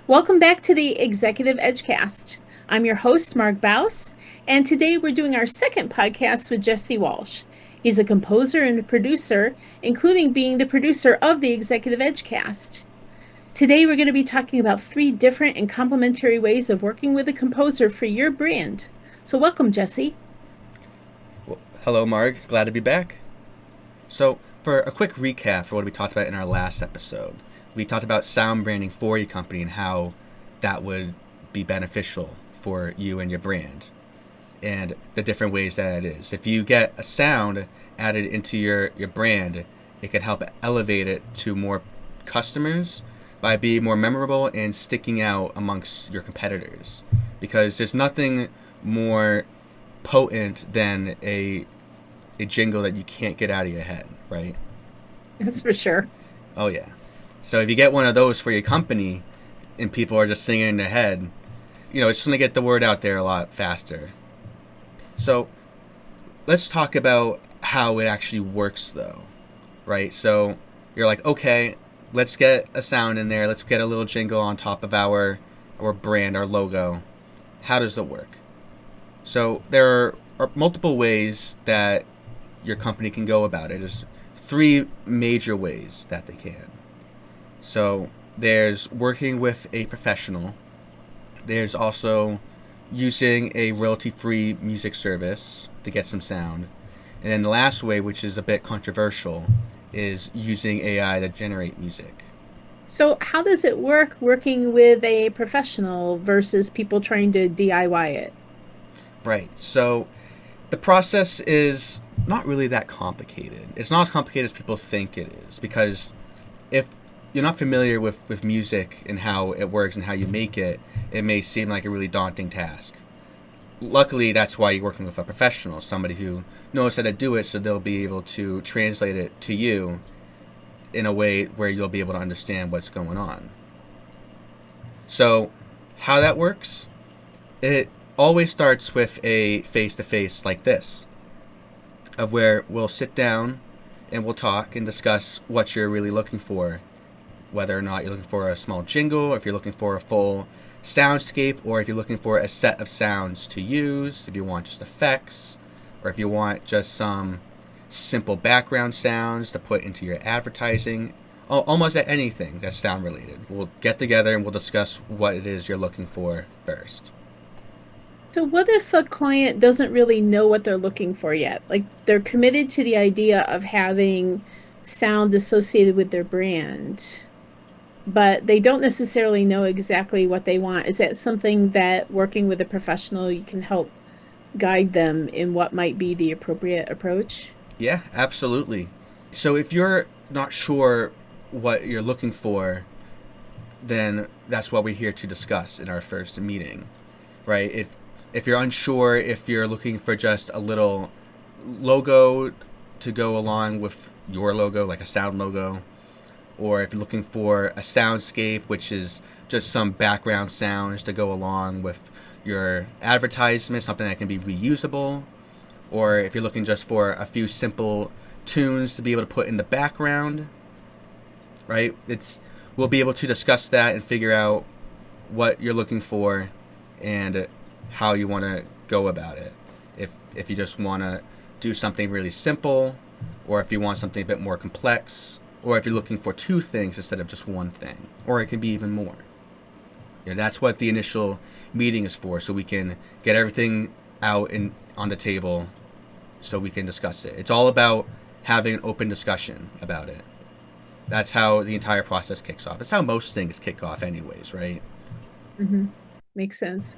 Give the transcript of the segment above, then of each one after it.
Welcome back to the Executive Edgecast. I'm your host, Margaret Bouse, and today we're doing our second podcast with Jesse Walsh. He's a composer and a producer, including being the producer of the Executive Edgecast. Today we're going to be talking about three different and complementary ways of working with a composer for your brand. So, welcome, Jesse. Well, hello, Marg. Glad to be back. So, for a quick recap for what we talked about in our last episode, we talked about sound branding for your company and how that would be beneficial for you and your brand, and the different ways that it is. If you get a sound added into your brand, it could help elevate it to more customers by being more memorable and sticking out amongst your competitors. Because there's nothing more potent than a jingle that you can't get out of your head, right? That's for sure. Oh yeah. So if you get one of those for your company and people are just singing in their head, it's going to get the word out there a lot faster. So let's talk about how it actually works though, right? So you're like, okay, let's get a sound in there. Let's get a little jingle on top of our brand, our logo. How does it work? So there are multiple ways that your company can go about it. There's three major ways that they can. So there's working with a professional. There's also using a royalty-free music service to get some sound. And then the last way, which is a bit controversial, is using AI to generate music. So, how does it work working with a professional versus people trying to DIY it? Right. So the process is not really that complicated. It's not as complicated as people think it is, because if you're not familiar with music and how it works and how you make it, it may seem like a really daunting task. Luckily, that's why you're working with a professional, somebody who knows how to do it, so they'll be able to translate it to you in a way where you'll be able to understand what's going on. So, how that works? It always starts with a face-to-face like this, of where we'll sit down and we'll talk and discuss what you're really looking for, whether or not you're looking for a small jingle, or if you're looking for a full soundscape, or if you're looking for a set of sounds to use, if you want just effects, or if you want just some simple background sounds to put into your advertising. Almost anything that's sound related. We'll get together and we'll discuss what it is you're looking for first. So, what if a client doesn't really know what they're looking for yet? Like they're committed to the idea of having sound associated with their brand, but they don't necessarily know exactly what they want. Is that something that working with a professional, you can help guide them in what might be the appropriate approach? Yeah, absolutely. So if you're not sure what you're looking for, then that's what we're here to discuss in our first meeting, right? If you're unsure if you're looking for just a little logo to go along with your logo, like a sound logo, or if you're looking for a soundscape, which is just some background sounds to go along with your advertisement, something that can be reusable, or if you're looking just for a few simple tunes to be able to put in the background, right? We'll be able to discuss that and figure out what you're looking for and how you want to go about it. If you just want to do something really simple, or if you want something a bit more complex, or if you're looking for two things instead of just one thing, or it can be even more. That's what the initial meeting is for, so we can get everything out and on the table so we can discuss it. It's all about having an open discussion about it. That's how the entire process kicks off. It's how most things kick off anyways, right? Mm-hmm. Makes sense.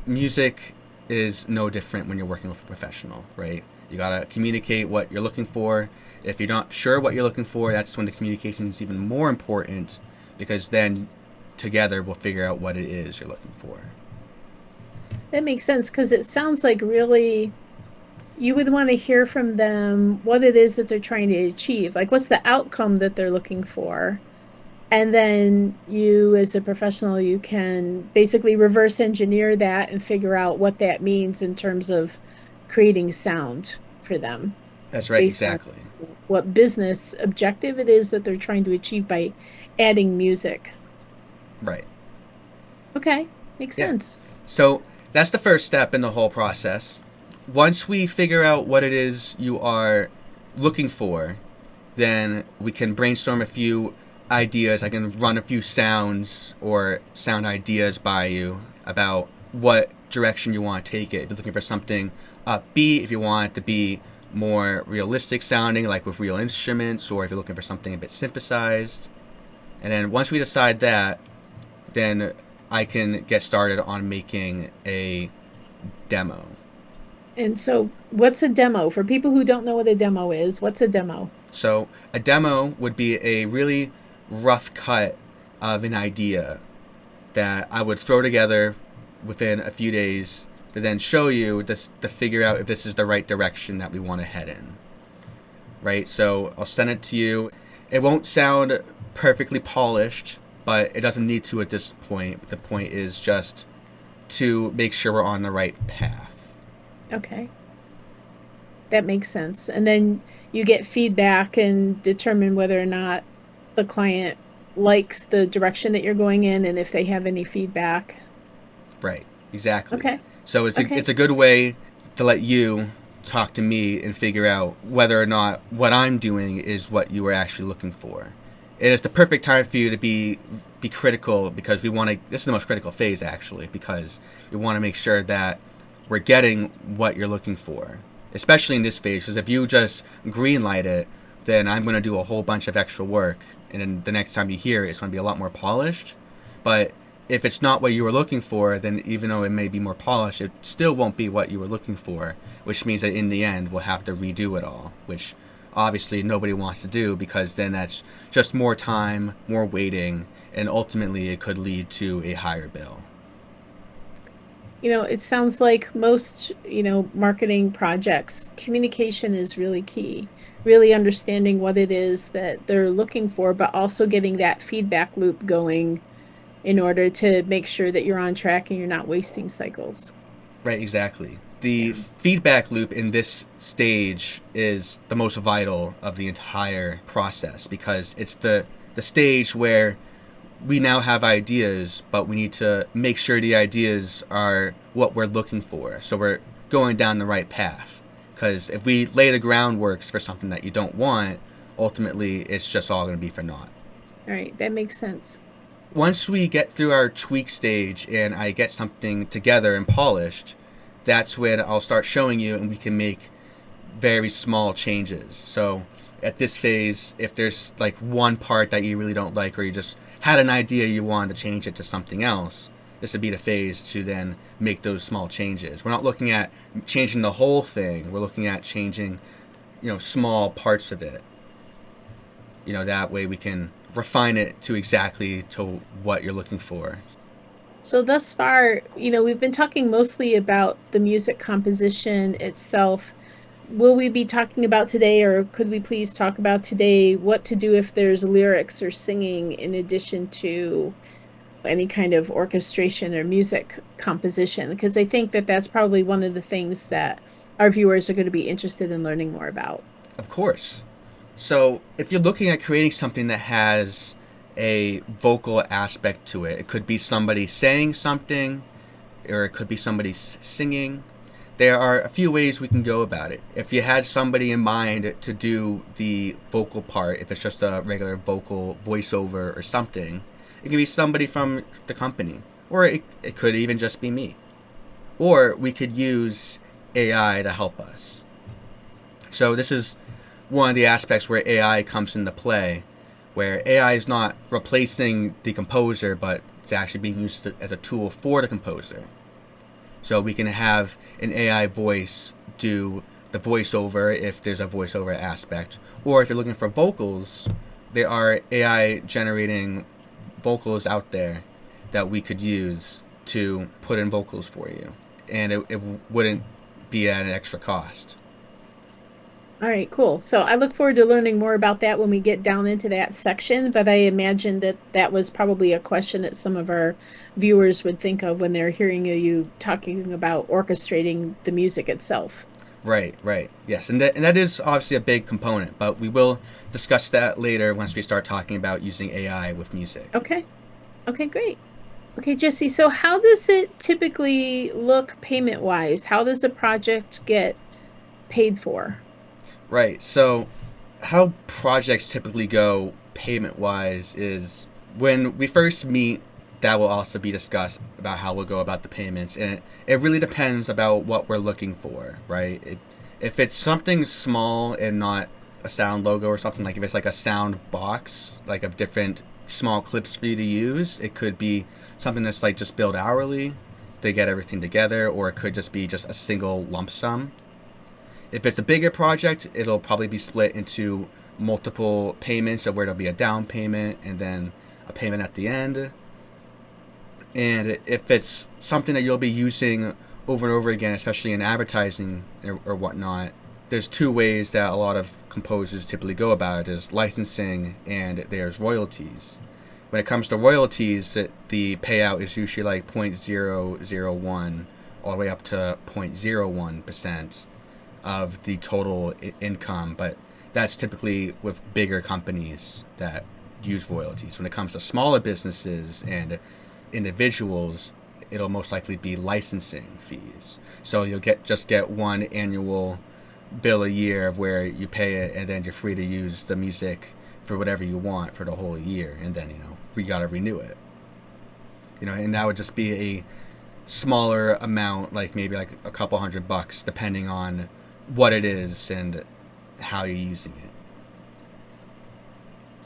Music is no different when you're working with a professional, right? You gotta communicate what you're looking for. If you're not sure what you're looking for, that's when the communication is even more important, because then together we'll figure out what it is you're looking for. That makes sense because it sounds like really you would want to hear from them what it is that they're trying to achieve. Like, what's the outcome that they're looking for? And then you, as a professional, you can basically reverse engineer that and figure out what that means in terms of creating sound for them That's right, based on exactly. what business objective it is that they're trying to achieve by adding music. Right. Okay. Makes Yeah. sense. So that's the first step in the whole process. Once we figure out what it is you are looking for, then we can brainstorm a few ideas. I can run a few sounds or sound ideas by you about what direction you want to take it. If you're looking for something upbeat, if you want it to be more realistic sounding, like with real instruments, or if you're looking for something a bit synthesized. And then once we decide that, then I can get started on making a demo. And so, what's a demo? For people who don't know what a demo is, what's a demo? So a demo would be a really rough cut of an idea that I would throw together within a few days to then show you this to figure out if this is the right direction that we want to head in. Right? So I'll send it to you. It won't sound perfectly polished, but it doesn't need to at this point. The point is just to make sure we're on the right path. Okay. That makes sense. And then you get feedback and determine whether or not the client likes the direction that you're going in and if they have any feedback. Right. Exactly. Okay. So it's Okay. a good way to let you talk to me and figure out whether or not what I'm doing is what you were actually looking for. It is the perfect time for you to be critical because we want to. This is the most critical phase actually because we want to make sure that we're getting what you're looking for, especially in this phase. Because if you just greenlight it, then I'm going to do a whole bunch of extra work, and then the next time you hear it, it's going to be a lot more polished. But if it's not what you were looking for, then even though it may be more polished, it still won't be what you were looking for, which means that in the end, we'll have to redo it all, which obviously nobody wants to do because then that's just more time, more waiting, and ultimately it could lead to a higher bill. It sounds like most, marketing projects, communication is really key. Really understanding what it is that they're looking for, but also getting that feedback loop going in order to make sure that you're on track and you're not wasting cycles. Right, exactly. The Yeah. feedback loop in this stage is the most vital of the entire process because it's the stage where we now have ideas, but we need to make sure the ideas are what we're looking for. So we're going down the right path. Because if we lay the groundworks for something that you don't want, ultimately it's just all going to be for naught. All right, that makes sense. Once we get through our tweak stage and I get something together and polished, that's when I'll start showing you and we can make very small changes. So at this phase, if there's like one part that you really don't like or you just had an idea you wanted to change it to something else, this would be the phase to then make those small changes. We're not looking at changing the whole thing. We're looking at changing, small parts of it. That way we can refine it to exactly to what you're looking for. So thus far, we've been talking mostly about the music composition itself. Will we be talking about today, or could we please talk about today what to do if there's lyrics or singing in addition to any kind of orchestration or music composition? Because I think that that's probably one of the things that our viewers are going to be interested in learning more about. Of course. So if you're looking at creating something that has a vocal aspect to it, it could be somebody saying something, or it could be somebody singing. There are a few ways we can go about it. If you had somebody in mind to do the vocal part, if it's just a regular vocal voiceover or something, it can be somebody from the company, or it could even just be me. Or we could use AI to help us. So this is one of the aspects where AI comes into play, where AI is not replacing the composer, but it's actually being used as a tool for the composer. So we can have an AI voice do the voiceover if there's a voiceover aspect, or if you're looking for vocals, there are AI generating vocals out there that we could use to put in vocals for you, and it wouldn't be at an extra cost. All right, cool. So I look forward to learning more about that when we get down into that section, but I imagine that that was probably a question that some of our viewers would think of when they're hearing you talking about orchestrating the music itself. Right, right, yes, and that is obviously a big component, but we will discuss that later once we start talking about using AI with music. Okay. Okay, great. Okay, Jesse, so how does it typically look payment wise? How does a project get paid for? Right. So, how projects typically go payment wise is when we first meet, that will also be discussed about how we'll go about the payments. And it really depends about what we're looking for, right? If it's something small and not a sound logo or something, like if it's like a sound box, like of different small clips for you to use, it could be something that's like just billed hourly to get everything together, or it could just be just a single lump sum. If it's a bigger project, it'll probably be split into multiple payments of where there'll be a down payment and then a payment at the end. And if it's something that you'll be using over and over again, especially in advertising or whatnot, there's two ways that a lot of composers typically go about it: is licensing and there's royalties. When it comes to royalties, the payout is usually like 0.001 all the way up to 0.01% of the total income, but that's typically with bigger companies that use royalties. When it comes to smaller businesses and individuals, it'll most likely be licensing fees. So you'll get one annual bill a year of where you pay it, and then you're free to use the music for whatever you want for the whole year, and then we gotta renew it. And that would just be a smaller amount, like maybe like a couple $100, depending on what it is and how you're using it.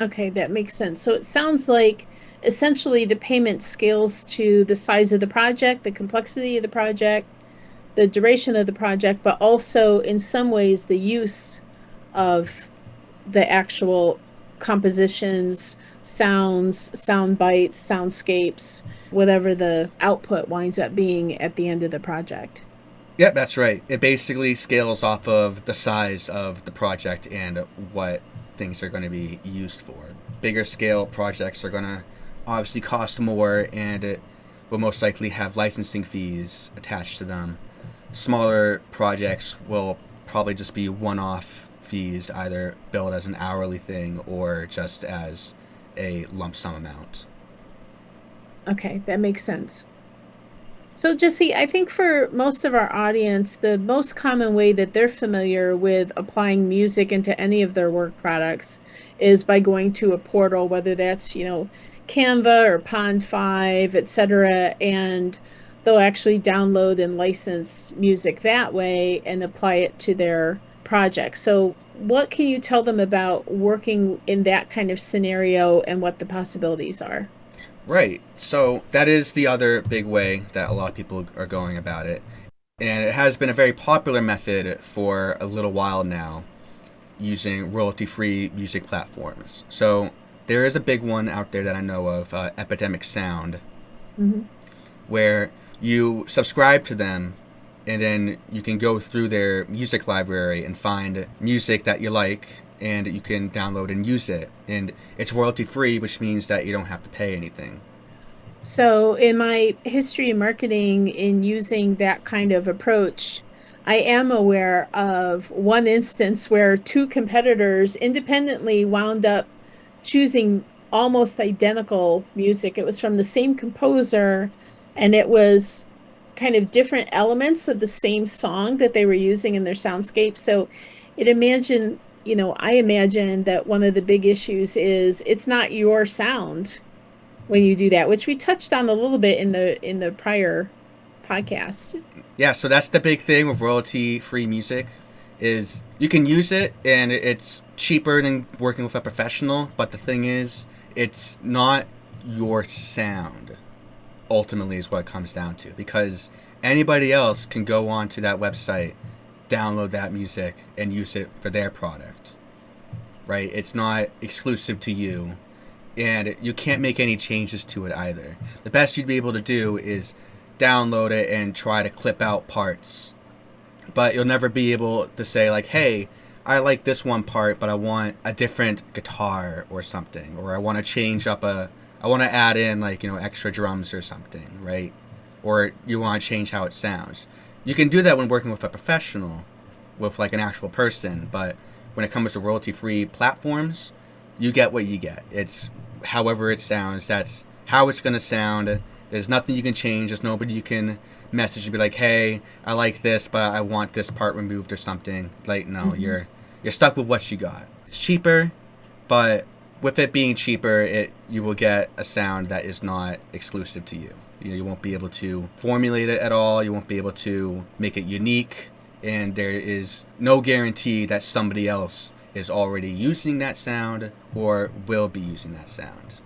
Okay, that makes sense. So it sounds like essentially the payment scales to the size of the project, the complexity of the project, the duration of the project, but also in some ways the use of the actual compositions, sounds, sound bites, soundscapes, whatever the output winds up being at the end of the project. Yep, that's right. It basically scales off of the size of the project and what things are going to be used for. Bigger scale projects are going to obviously cost more, and it will most likely have licensing fees attached to them. Smaller projects will probably just be one off fees, either billed as an hourly thing or just as a lump sum amount. Okay, that makes sense. So, Jesse, I think for most of our audience, the most common way that they're familiar with applying music into any of their work products is by going to a portal, whether that's, Canva or Pond 5, etc. And they'll actually download and license music that way and apply it to their project. So, what can you tell them about working in that kind of scenario and what the possibilities are? Right. So that is the other big way that a lot of people are going about it. And it has been a very popular method for a little while now, using royalty free music platforms. So there is a big one out there that I know of, Epidemic Sound, Hmm. where you subscribe to them and then you can go through their music library and find music that you like, and you can download and use it. And it's royalty free, which means that you don't have to pay anything. So, in my history of marketing, in using that kind of approach, I am aware of one instance where two competitors independently wound up choosing almost identical music. It was from the same composer, and it was kind of different elements of the same song that they were using in their soundscape. So, I imagine that one of the big issues is it's not your sound when you do that, which we touched on a little bit in the prior podcast. Yeah, so that's the big thing with royalty free music, is you can use it and it's cheaper than working with a professional, but the thing is it's not your sound, ultimately, is what it comes down to, because anybody else can go onto that website, download that music and use it for their product. Right? It's not exclusive to you, and you can't make any changes to it either. The best you'd be able to do is download it and try to clip out parts, but you'll never be able to say like, "Hey, I like this one part, but I want a different guitar or something, or I want to change up I want to add in like extra drums or something," right? Or you want to change how it sounds. You can do that when working with a professional, with like an actual person, but when it comes to royalty-free platforms, you get what you get. It's however it sounds. That's how it's going to sound. There's nothing you can change. There's nobody you can message and be like, "Hey, I like this, but I want this part removed or something." Like, no, Hmm. you're stuck with what you got. It's cheaper, but with it being cheaper, it you will get a sound that is not exclusive to you. You won't be able to formulate it at all. You won't be able to make it unique, and there is no guarantee that somebody else is already using that sound or will be using that sound.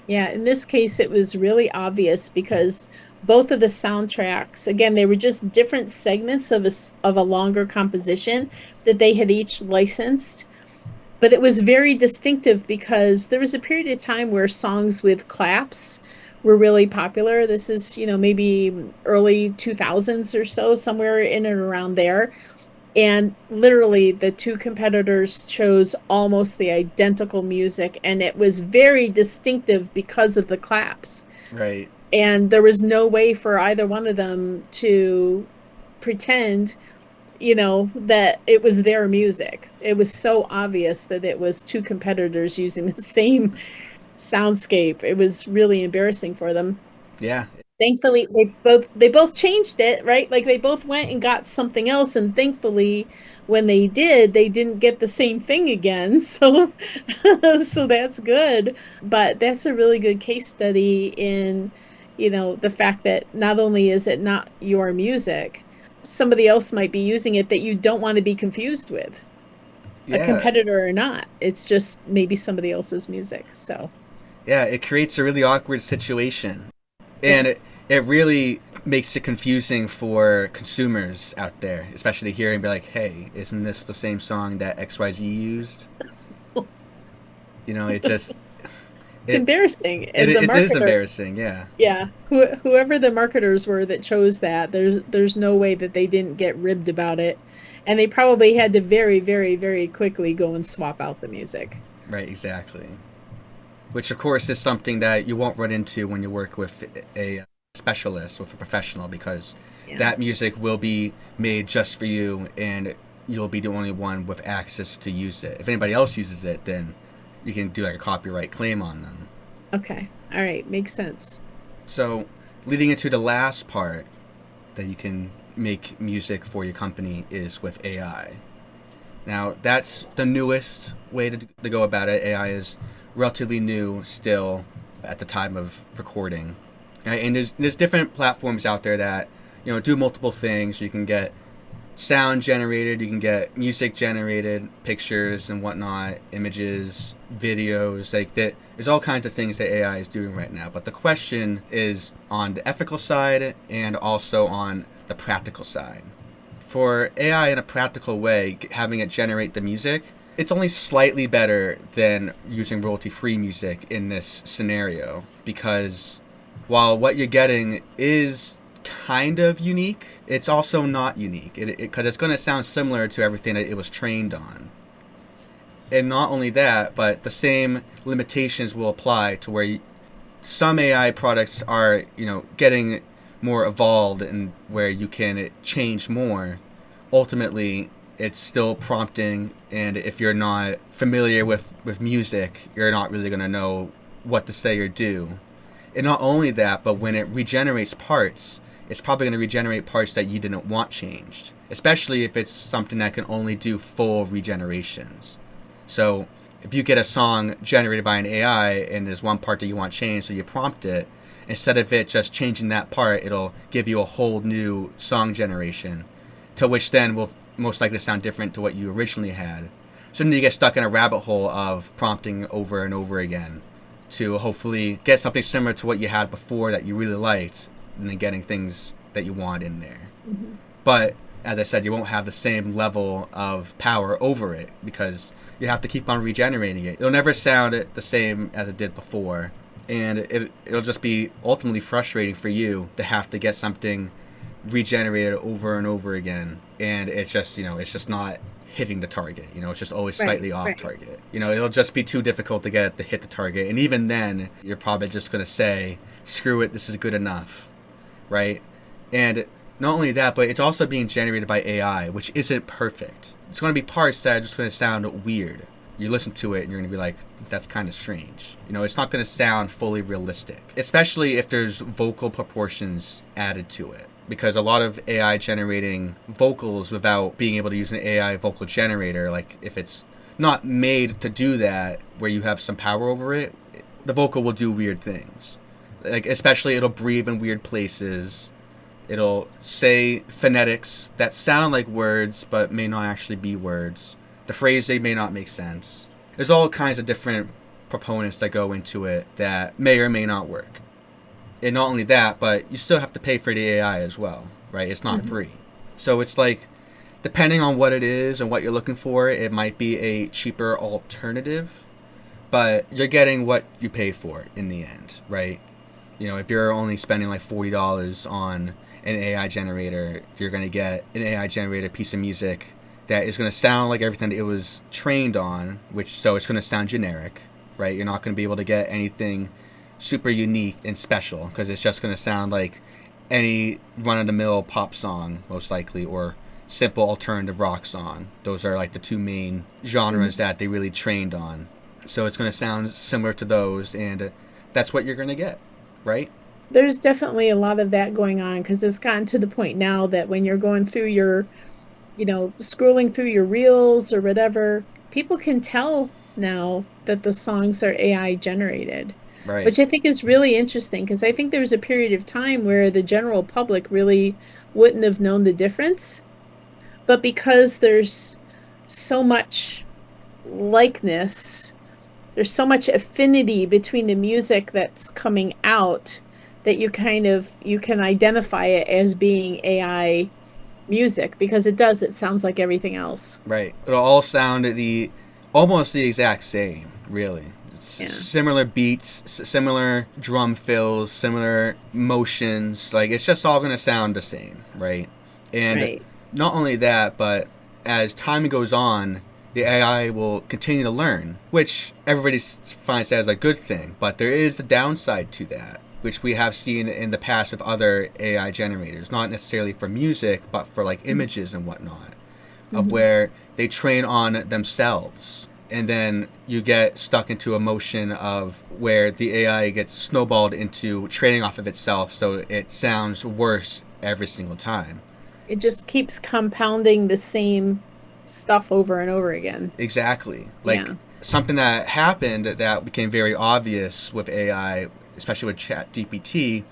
Yeah, in this case, it was really obvious because both of the soundtracks, again, they were just different segments of of a longer composition that they had each licensed. But it was very distinctive because there was a period of time where songs with claps were really popular. This is, maybe early 2000s or so, somewhere in and around there. And literally, the two competitors chose almost the identical music, and it was very distinctive because of the claps. Right. And there was no way for either one of them to pretend, that it was their music. It was so obvious that it was two competitors using the same soundscape. It was really embarrassing for them. Yeah. Thankfully, they both changed it, right? Like they both went and got something else, and thankfully, when they did, they didn't get the same thing again. So, so that's good. But that's a really good case study in, the fact that not only is it not your music, somebody else might be using it that you don't want to be confused with, a Yeah. competitor or not. It's just maybe somebody else's music. So, Yeah. It creates a really awkward situation, yeah. and it really makes it confusing for consumers out there, especially hearing be like, "Hey, isn't this the same song that XYZ used?" It just It's it embarrassing it, as a it is marketer. embarrassing. Yeah. Yeah, whoever the marketers were that chose that, there's no way that they didn't get ribbed about it. And they probably had to very, very, very quickly go and swap out the music. Right. Exactly. Which of course is something that you won't run into when you work with a specialist, with a professional, because Yeah. that music will be made just for you, and you'll be the only one with access to use it. If anybody else uses it, then you can do like a copyright claim on them. Okay. All right. Makes sense. So, leading into the last part that you can make music for your company is with AI. Now, that's the newest way to go about it. AI is relatively new still at the time of recording. And there's different platforms out there that do multiple things. You can get sound generated, you can get music generated, pictures and whatnot, images, videos, like that. There's all kinds of things that AI is doing right now. But the question is on the ethical side and also on the practical side. For AI in a practical way, having it generate the music, it's only slightly better than using royalty free music in this scenario, because while what you're getting is kind of unique, it's also not unique because it's going to sound similar to everything that it was trained on. And not only that, but the same limitations will apply to where some AI products are, getting more evolved and where you can change more. Ultimately, it's still prompting, and if you're not familiar with music, you're not really going to know what to say or do. And not only that, but when it regenerates parts, it's probably going to regenerate parts that you didn't want changed, especially if it's something that can only do full regenerations. So if you get a song generated by an AI and there's one part that you want changed, so you prompt it, instead of it just changing that part, it'll give you a whole new song generation, to which then will most likely sound different to what you originally had. So then you get stuck in a rabbit hole of prompting over and over again to hopefully get something similar to what you had before that you really liked, and then getting things that you want in there. Hmm. But as I said, you won't have the same level of power over it because you have to keep on regenerating it. It'll never sound the same as it did before, and it'll just be ultimately frustrating for you to have to get something regenerated over and over again, and it's just not hitting the target. It's just always Right, slightly off right. target. It'll just be too difficult to get it to hit the target, and even then, you're probably just gonna say, "Screw it, this is good enough," right? And not only that, but it's also being generated by AI, which isn't perfect. It's going to be parts that are just going to sound weird. you listen to it and you're going to be like, that's kind of strange. It's not going to sound fully realistic, especially if there's vocal proportions added to it. Because a lot of AI generating vocals without being able to use an AI vocal generator, like if it's not made to do that, where you have some power over it, the vocal will do weird things. Like, especially it'll breathe in weird places. It'll say phonetics that sound like words but may not actually be words. The phrasing may not make sense. There's all kinds of different proponents that go into it that may or may not work. And not only that, but you still have to pay for the AI as well, right? It's not free. So it's like, depending on what it is and what you're looking for, it might be a cheaper alternative, but you're getting what you pay for in the end, right? If you're only spending like $40 on an AI generator, you're going to get an AI generated piece of music that is going to sound like everything it was trained on, so it's going to sound generic, right? You're not going to be able to get anything super unique and special, because it's just going to sound like any run-of-the-mill pop song, most likely, or simple alternative rock song. Those are like the two main genres that they really trained on. So it's going to sound similar to those, and that's what you're going to get, right? There's definitely a lot of that going on because it's gotten to the point now that when you're going through your, scrolling through your reels or whatever, people can tell now that the songs are AI generated, Right. which I think is really interesting because I think there was a period of time where the general public really wouldn't have known the difference. But because there's so much likeness, there's so much affinity between the music that's coming out that you can identify it as being AI music because it sounds like everything else. Right. It'll all sound almost the exact same, really. Yeah. Similar beats, similar drum fills, similar motions. Like, it's just all going to sound the same, right? And Right. not only that, but as time goes on, the AI will continue to learn, which everybody finds that as a good thing. But there is a downside to that, which we have seen in the past with other AI generators, not necessarily for music, but for like images and whatnot, of Mhm. where they train on themselves. And then you get stuck into a motion of where the AI gets snowballed into training off of itself, so it sounds worse every single time. It just keeps compounding the same stuff over and over again. Exactly. Like, Yeah. something that happened that became very obvious with AI, especially with ChatGPT,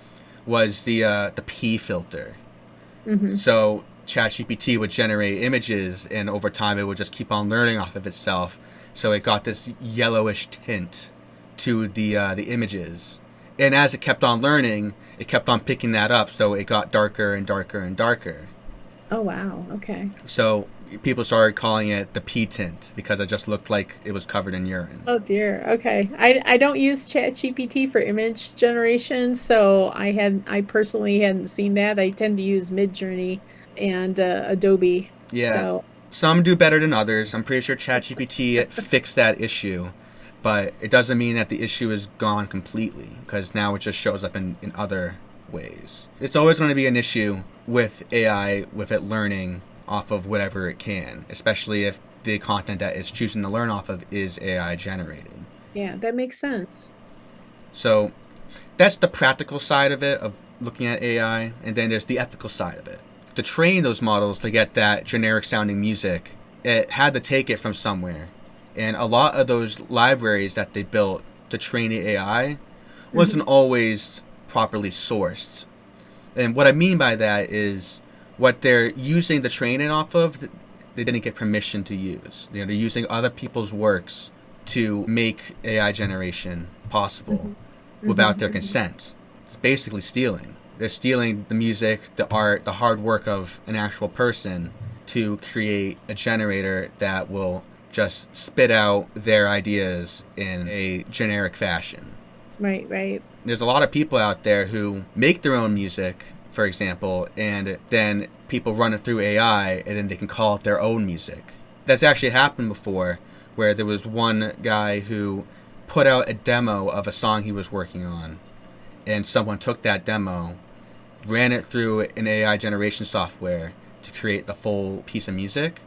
was the P filter. Hmm. So ChatGPT would generate images, and over time it would just keep on learning off of itself. So it got this yellowish tint to the images, and as it kept on learning, it kept on picking that up. So it got darker and darker and darker. Oh, wow. Okay. So people started calling it the P tint because it just looked like it was covered in urine. Oh dear. Okay. I don't use ChatGPT for image generation, so I personally hadn't seen that. I tend to use Midjourney and Adobe. Yeah, So, some do better than others. I'm pretty sure ChatGPT fixed that issue, but it doesn't mean that the issue is gone completely, because now it just shows up in other ways. It's always going to be an issue with AI, with it learning off of whatever it can, especially if the content that it's choosing to learn off of is AI generated. yeah, that makes sense. So that's the practical side of it, of looking at AI, and then there's the ethical side of it. To train those models to get that generic sounding music, it had to take it from somewhere. And a lot of those libraries that they built to train the AI Hmm. wasn't always properly sourced. And what I mean by that is what they're using the training off of, they didn't get permission to use. They're using other people's works to make AI generation possible Hmm. without their Hmm. consent. It's basically stealing. They're stealing the music, the art, the hard work of an actual person to create a generator that will just spit out their ideas in a generic fashion. Right, right. There's a lot of people out there who make their own music, for example, and then people run it through AI and then they can call it their own music. That's actually happened before, where there was one guy who put out a demo of a song he was working on, and someone took that demo, ran it through an AI generation software to create the full piece of music,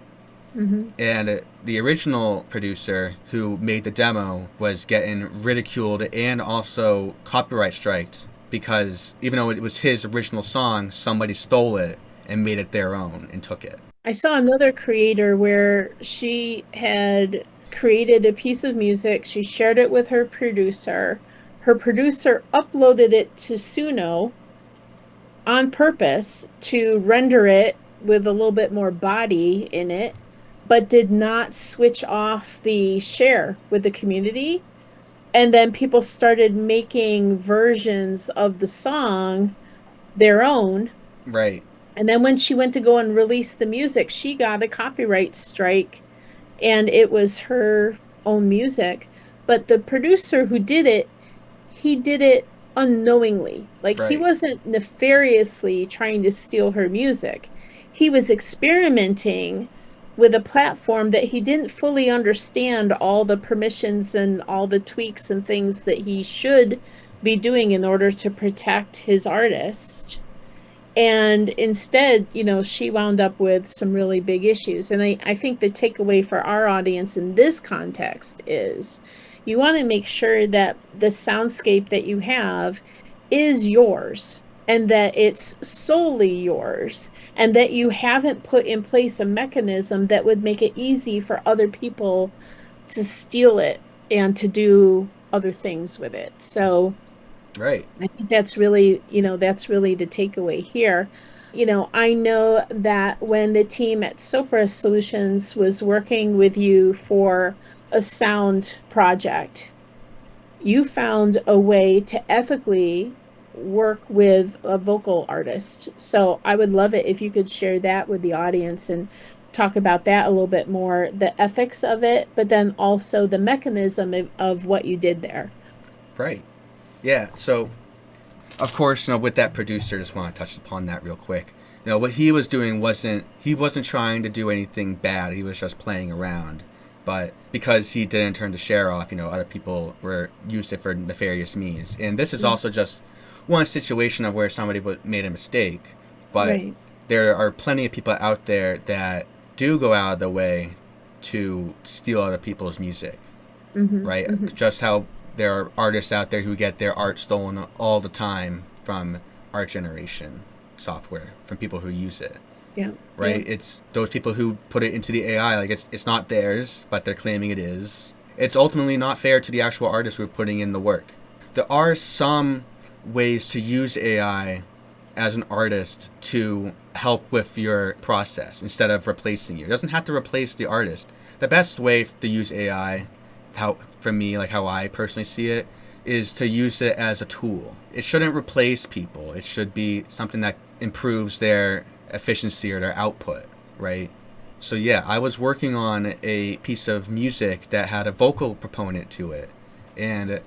Mm-hmm. And the original producer who made the demo was getting ridiculed and also copyright striked because even though it was his original song, somebody stole it and made it their own and took it. I saw another creator where she had created a piece of music. She shared it with her producer. Her producer uploaded it to Suno on purpose to render it with a little bit more body in it, but did not switch off the share with the community. And then people started making versions of the song their own. Right, And then when she went to go and release the music, she got a copyright strike and it was her own music. But the producer who did it, he did it unknowingly. Like he right, wasn't nefariously trying to steal her music. He was experimenting with a platform that he didn't fully understand all the permissions and all the tweaks and things that he should be doing in order to protect his artist. And instead, she wound up with some really big issues. And I think the takeaway for our audience in this context is you want to make sure that the soundscape that you have is yours and that it's solely yours and that you haven't put in place a mechanism that would make it easy for other people to steal it and to do other things with it. So, right, I think that's really the takeaway here. I know that when the team at Sopra Solutions was working with you for a sound project, you found a way to ethically work with a vocal artist. So I would love it if you could share that with the audience and talk about that a little bit more, the ethics of it, but then also the mechanism of what you did there. right. Yeah, so of course, with that producer, just want to touch upon that real quick. What he was doing he wasn't trying to do anything bad. He was just playing around. But because he didn't turn the share off, other people were used it for nefarious means. And this is Mm. also just one situation of where somebody made a mistake. But Right. there are plenty of people out there that do go out of the way to steal other people's music, Hmm. right? Hmm. Just how there are artists out there who get their art stolen all the time from art generation software from people who use it, Yeah. Yeah. right? It's those people who put it into the AI, like it's not theirs, but they're claiming it is. It's ultimately not fair to the actual artists who are putting in the work. There are some ways to use AI as an artist to help with your process instead of replacing you. It doesn't have to replace the artist. The best way to use AI, how for me, like how I personally see it, is to use it as a tool. It shouldn't replace people. It should be something that improves their efficiency or their output, right? So yeah, I was working on a piece of music that had a vocal proponent to it, and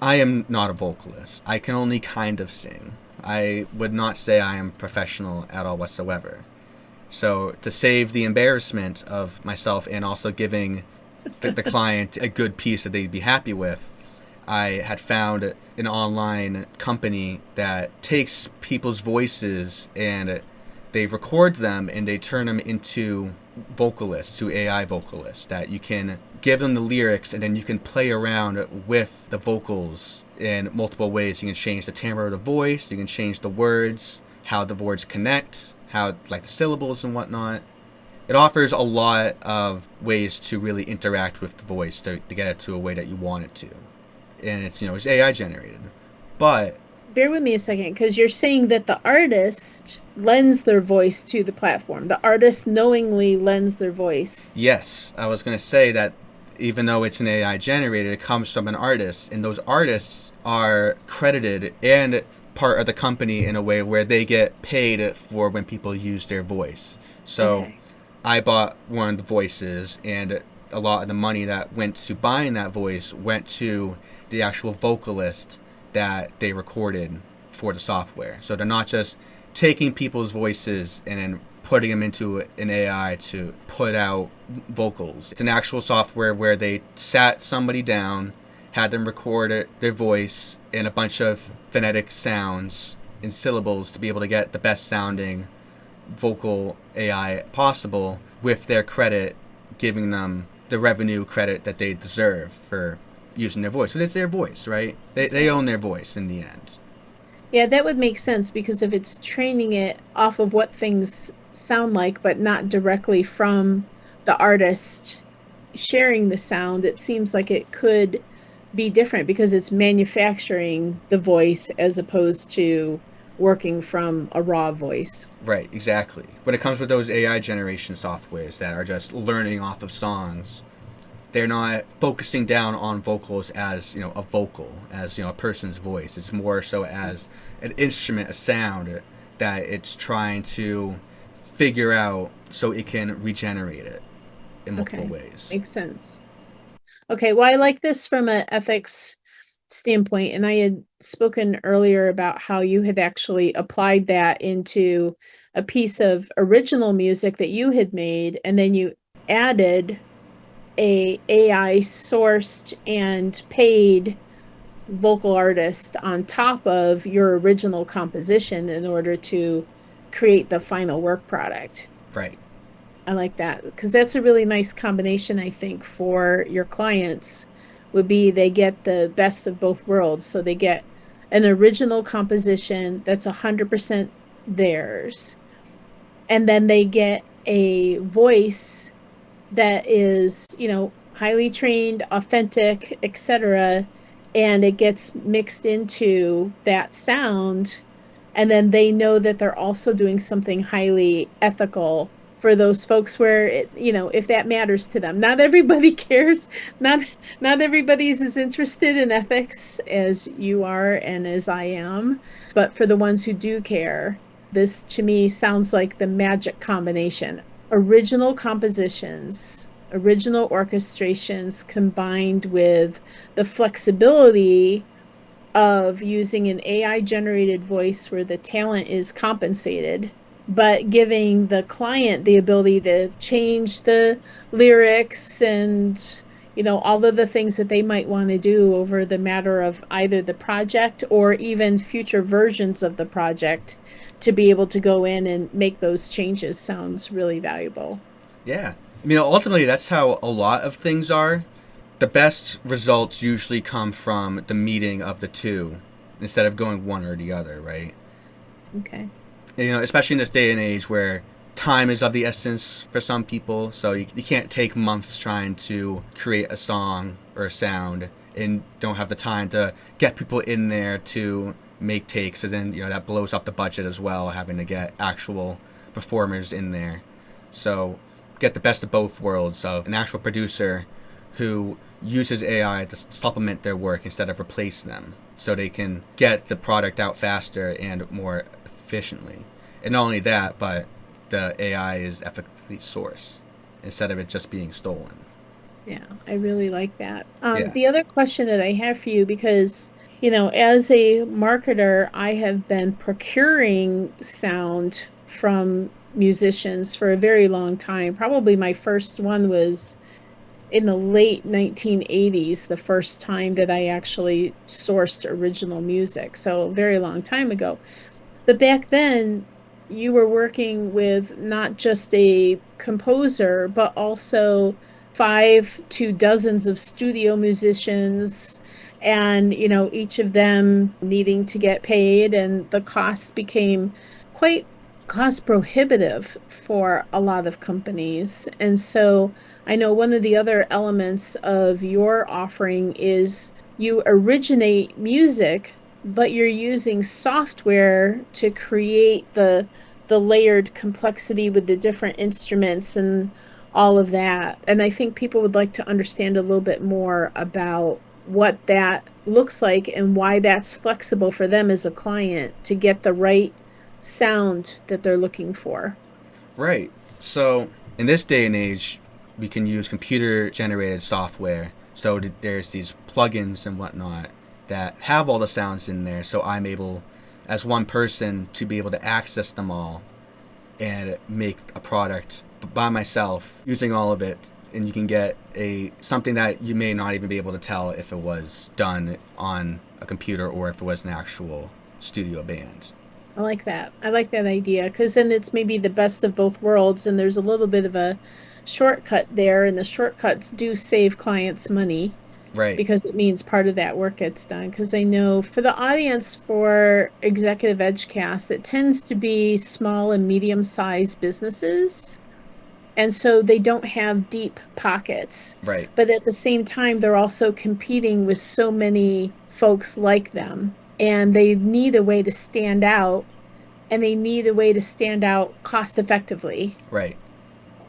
I am not a vocalist. I can only kind of sing. I would not say I am professional at all whatsoever. So to save the embarrassment of myself and also giving the client a good piece that they'd be happy with, I had found an online company that takes people's voices and they record them and they turn them into vocalists, to AI vocalists, that you can give them the lyrics and then you can play around with the vocals in multiple ways. You can change the timbre of the voice, you can change the words, how the words connect, how like the syllables and whatnot. It offers a lot of ways to really interact with the voice to get it to a way that you want it to. And it's AI generated. But Bear with me a second, because you're saying that the artist lends their voice to the platform. The artist knowingly lends their voice. yes, I was going to say that even though it's an AI generated, it comes from an artist, and those artists are credited and part of the company in a way where they get paid for when people use their voice. So Okay. I bought one of the voices, and a lot of the money that went to buying that voice went to the actual vocalist that they recorded for the software. So they're not just taking people's voices and then putting them into an AI to put out vocals. It's an actual software where they sat somebody down, had them record their voice in a bunch of phonetic sounds and syllables to be able to get the best sounding vocal AI possible with their credit giving them the revenue credit that they deserve for using their voice. So it's their voice, right? They, That's they right. own their voice in the end. Yeah, that would make sense because if it's training it off of what things sound like, but not directly from the artist sharing the sound, it seems like it could be different because it's manufacturing the voice as opposed to working from a raw voice. Right, exactly. When it comes with those AI generation softwares that are just learning off of songs, they're not focusing down on vocals as a vocal, as a person's voice. It's more so as an instrument, a sound that it's trying to figure out so it can regenerate it in multiple Okay, ways. makes sense. Okay, well, I like this from an ethics standpoint, and I had spoken earlier about how you had actually applied that into a piece of original music that you had made, and then you added a AI sourced and paid vocal artist on top of your original composition in order to create the final work product. Right. I like that because that's a really nice combination, I think, for your clients would be they get the best of both worlds. So they get an original composition that's 100% theirs, and then they get a voice that is, highly trained, authentic, etc. And it gets mixed into that sound. And then they know that they're also doing something highly ethical for those folks where if that matters to them. Not everybody cares. Not everybody's as interested in ethics as you are and as I am. But for the ones who do care, this to me sounds like the magic combination. Original compositions, original orchestrations combined with the flexibility of using an AI generated voice where the talent is compensated, but giving the client the ability to change the lyrics and all of the things that they might want to do over the matter of either the project or even future versions of the project to be able to go in and make those changes sounds really valuable. Yeah. I mean, ultimately, that's how a lot of things are. The best results usually come from the meeting of the two instead of going one or the other, right? Okay. And, especially in this day and age where time is of the essence for some people, so you can't take months trying to create a song or a sound and don't have the time to get people in there to make takes, and then that blows up the budget as well, having to get actual performers in there. So get the best of both worlds of an actual producer who uses AI to supplement their work instead of replace them, so they can get the product out faster and more efficiently. And not only that, but the AI is ethically sourced instead of it just being stolen. Yeah, I really like that. Yeah. The other question that I have for you, because, as a marketer, I have been procuring sound from musicians for a very long time. Probably my first one was in the late 1980s, the first time that I actually sourced original music. So a very long time ago. But back then, you were working with not just a composer, but also five to dozens of studio musicians, and, each of them needing to get paid, and the cost became quite cost prohibitive for a lot of companies. And so I know one of the other elements of your offering is you originate music, but you're using software to create the layered complexity with the different instruments and all of that. And I think people would like to understand a little bit more about what that looks like and why that's flexible for them as a client to get the right sound that they're looking for. Right. So in this day and age, we can use computer generated software. So there's these plugins and whatnot that have all the sounds in there. So I'm able, as one person, to be able to access them all and make a product by myself using all of it. And you can get a something that you may not even be able to tell if it was done on a computer or if it was an actual studio band. I like that. I like that idea because then it's maybe the best of both worlds, and there's a little bit of a shortcut there, and the shortcuts do save clients money Right. because it means part of that work gets done. Because I know for the audience for Executive Edgecast, it tends to be small and medium-sized businesses. And so they don't have deep pockets. Right. But at the same time, they're also competing with so many folks like them. And they need a way to stand out, and they need a way to stand out cost effectively. Right.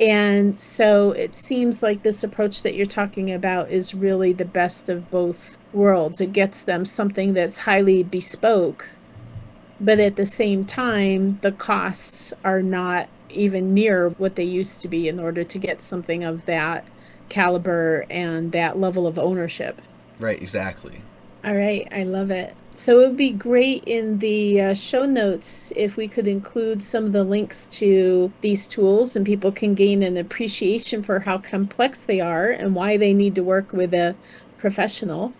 And so it seems like this approach that you're talking about is really the best of both worlds. It gets them something that's highly bespoke, but at the same time, the costs are not even near what they used to be in order to get something of that caliber and that level of ownership. Right. Exactly. All right, I love it. So it would be great in the show notes if we could include some of the links to these tools and people can gain an appreciation for how complex they are and why they need to work with a professional.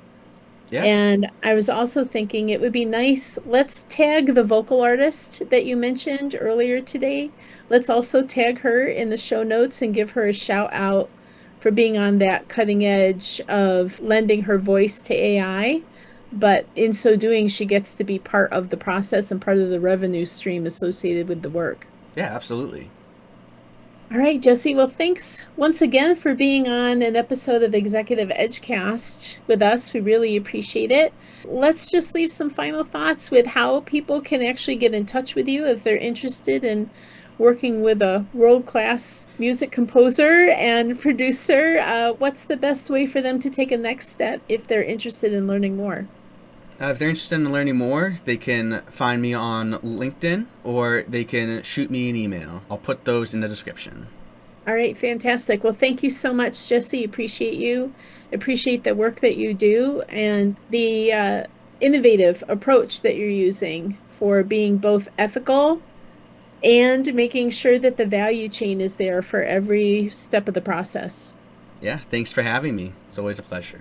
Yeah. And I was also thinking it would be nice, let's tag the vocal artist that you mentioned earlier today. Let's also tag her in the show notes and give her a shout out for being on that cutting edge of lending her voice to AI. But in so doing, she gets to be part of the process and part of the revenue stream associated with the work. Yeah. Absolutely. All right, Jesse. Well, thanks once again for being on an episode of Executive Edgecast with us. We really appreciate it. Let's just leave some final thoughts with how people can actually get in touch with you if they're interested in working with a world-class music composer and producer. What's the best way for them to take a next step if they're interested in learning more? If they're interested in learning more, they can find me on LinkedIn or they can shoot me an email. I'll put those in the description. All right, fantastic. Well, thank you so much, Jesse. Appreciate you. Appreciate the work that you do and the innovative approach that you're using for being both ethical and making sure that the value chain is there for every step of the process. Yeah, thanks for having me. It's always a pleasure.